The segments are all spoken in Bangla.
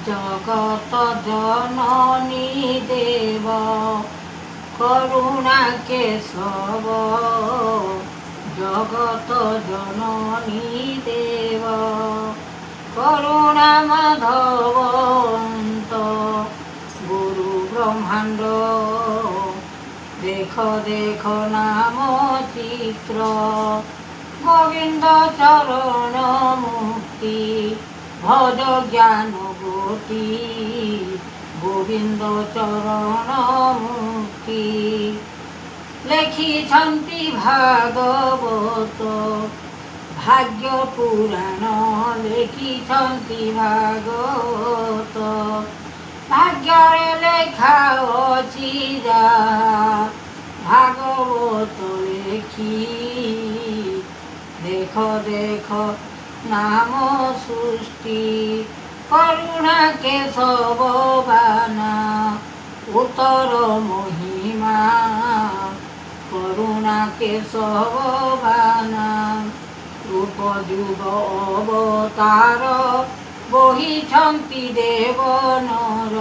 জগত জননী দেব করুণা কেশব, জগত জননী দেব করুণা মাধব অন্ত গুরু ব্রহ্মাণ্ড। দেখো দেখো নাম চিত্র, গোবিন্দ চরণ মুক্তি ভজ জ্ঞান গতি, গোবিন্দ চরণ মুক্তি। লেখিছন্তি ভাগবত ভাগ্য পুরাণ, লেখিছন্তি ভাগবତ ଭାଗ୍ୟରେ ଲେଖା ଅଛି ଯାହା ଭାଗବତ ଲେଖି। ଦେଖ ଦେଖ ନାମ ସୃଷ୍ଟି କରୁଣା କେଶବ ବାନା, ଉତ୍ତର ମହିମା କରୁଣା କେଶବ ବାନା। ରୂପ ଯୁଗ ଅବତାର ବହିଛନ୍ତି ଦେବ ନର,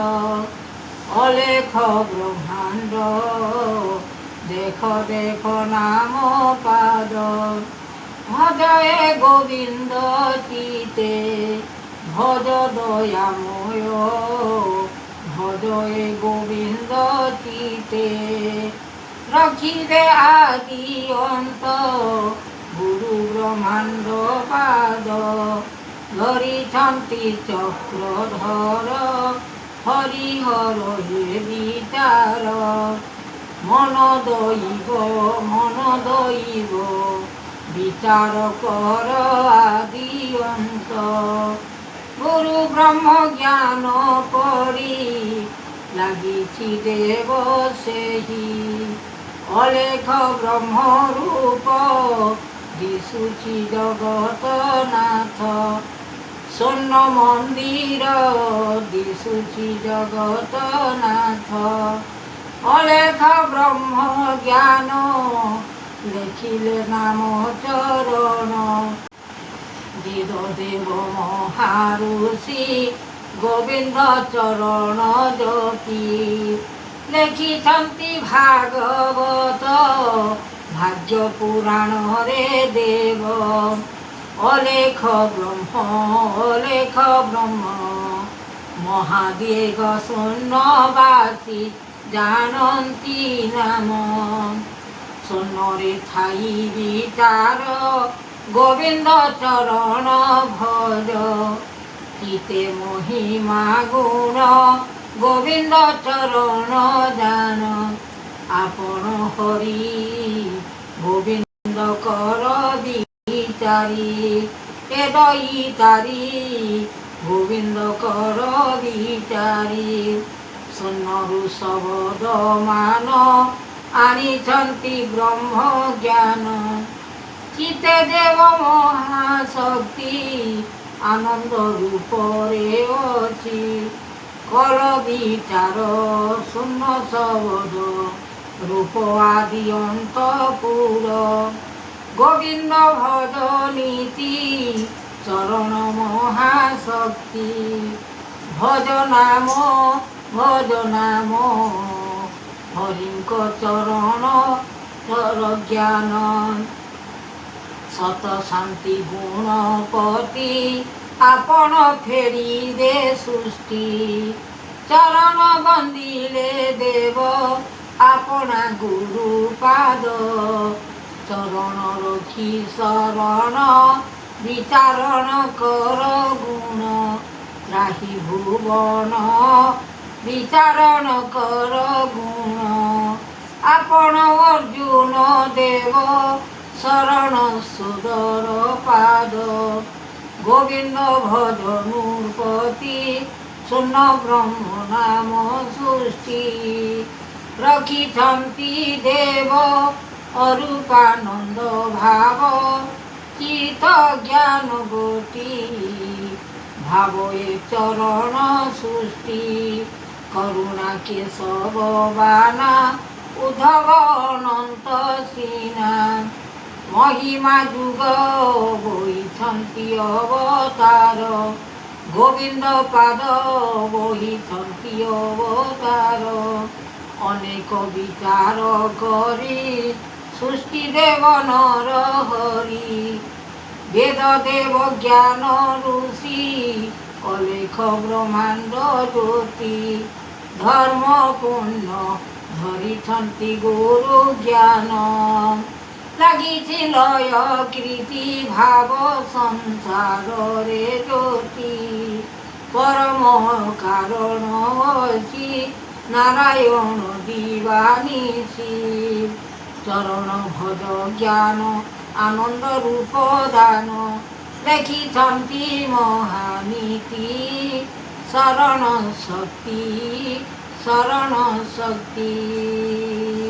ଅଲେଖ ବ୍ରହ୍ମାଣ୍ଡ ଦେଖ ଦେଖ ନାମ ପାଦ। ভজ এ গোবিন্দ চিতে ভজ দয়াময়, ভজ এ গোবিন্দ চিতে রখিবে আদি অন্ত গুরু ব্রহ্মাণ্ড পাদ। ধরিছন্তি চক্রধর হরিহর হে বিচার, মন দইব মন দইব বিচার কর আদি অন্ত। গুরু ব্রহ্ম জ্ঞান পড়ি লাগিছি দেব সেহি, অলেখ ব্রহ্ম রূপ দিশুছি জগত নাথ। স্বর্ণ মন্দির দিশুছি জগত নাথ, অলেখ ব্রহ্ম জ্ঞান লেখিলে নাম চরণ। বেদ দেব মহারুষি গোবিন্দ চরণ জপি, লেখিছন্তি ভাগবত ভাগ্য পুরাণরে দেব। অলেখ ব্রহ্ম অলেখ ব্রহ্ম মহাদেব শূন্যবাসী জানন্তি নাম। শূন্যরে ঠাই বিচার গোবিন্দ চরণ ভজ, চিতে মহিমা গুণ গোবিন্দ চরণ জান। আপন হরি গোবিন্দ কর বিচারি, এদই তারি গোবিন্দ কর বিচারি। শূন্যরু শবদ মান আনিছন্তি ব্রহ্ম জ্ঞান, চিতে দেব মহাশক্তি আনন্দ রূপরে অছি। কল বিচার শূন্য শবদ রূপ আদি অন্তপুর, গোবিন্দ ভজ নীতি চরণ মহাশক্তি। ভজ নাম হরিঙ্ক চরণ ধর জ্ঞান। সত শান্তি গুণপতি আপন ফেরিবে সৃষ্টি, চরণ বন্দিলে দেব আপনা গুরু পাদ। চরণ রক্ষি শরণ বিচারণ কর গুণ, রাহি ভুবন বিচারণ কর গুণ। আপন অর্জুন দেব শরণ সুদর পাদ, গোবিন্দ ভজ নৃপতি শূন্য ব্রহ্ম নাম সৃষ্টি। রখিছন্তি দেব অরূপানন্দ ভাব, চিত জ্ঞান গতি ভাব এ চরণ সৃষ্টি। করুণা কেশব বানা উদ্ধব অনন্ত সিনা, মহিমা যুগ বৈছন্তি অবতার ଗୋବିନ୍ଦ ପାଦ ବହିଛନ୍ତି ଅବତାର, ଅନେକ ବିଚାର କରି ସୃଷ୍ଟି ଦେବ ନର ହରି। ବେଦ ଦେବ ଜ୍ଞାନ ଋଷି ଅଲେଖ ବ୍ରହ୍ମାଣ୍ଡ ଜ୍ୟୋତି, ଧର୍ମ ପୂର୍ଣ୍ଣ ଧରିଛନ୍ତି ଗୁରୁ ଜ୍ଞାନ। ଲାଗିଛି ଲୟ କୀର୍ତ୍ତି ଭାବ ସଂସାରରେ ଜ୍ୟୋତି, ପରମ କାରଣ ଅଛି ନାରାୟଣ ଦିବାନିଶି। ଚରଣ ଭଜ ଜ୍ଞାନ ଆନନ୍ଦ ରୂପ ଦାନ, ଲେଖିଛନ୍ତି ମହାନୀତି ଶରଣ ଶକ୍ତି ଶରଣ ଶକ୍ତି।